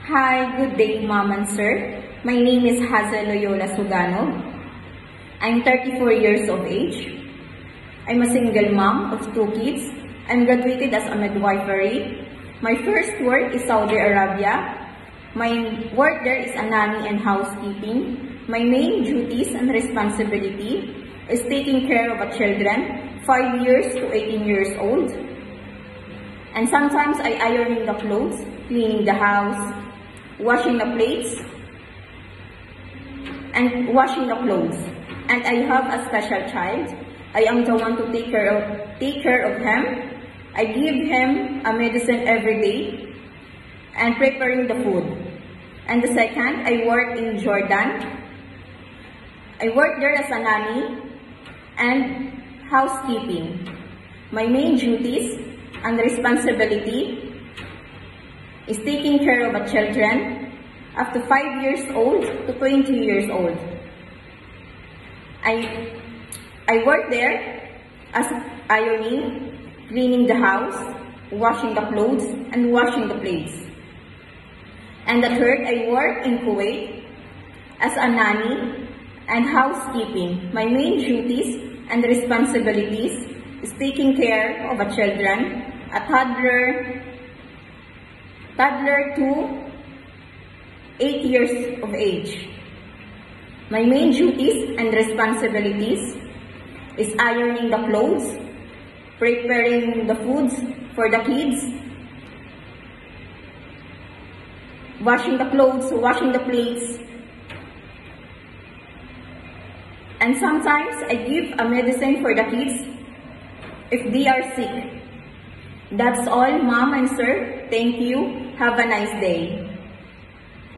Hi, good day, Mom and Sir. My name is Hazel Loyola Sugano. I'm 34 years of age. I'm a single mom of 2 kids. I'm graduated as a midwifery. My first work is Saudi Arabia. My work there is a nanny and housekeeping. My main duties and responsibility is taking care of children 5 years to 18 years old. And sometimes I ironing the clothes, cleaning the house, washing the plates, and washing the clothes. And I have a special child. I am the one to take care of him. I give him a medicine every day and preparing the food. And the second, I work in Jordan. I work there as a nanny and housekeeping. My main duties and responsibility is taking care of children up to 5 years old to 20 years old. I work there as ironing, cleaning the house, washing the clothes, and washing the plates. And the third, I work in Kuwait as a nanny and housekeeping. My main duties and responsibilities is taking care of children, a toddler to 8 years of age. My main duties and responsibilities is ironing the clothes, preparing the foods for the kids, washing the clothes, washing the plates, and sometimes I give a medicine for the kids if they are sick. That's all, Mom and Sir. Thank you. Have a nice day.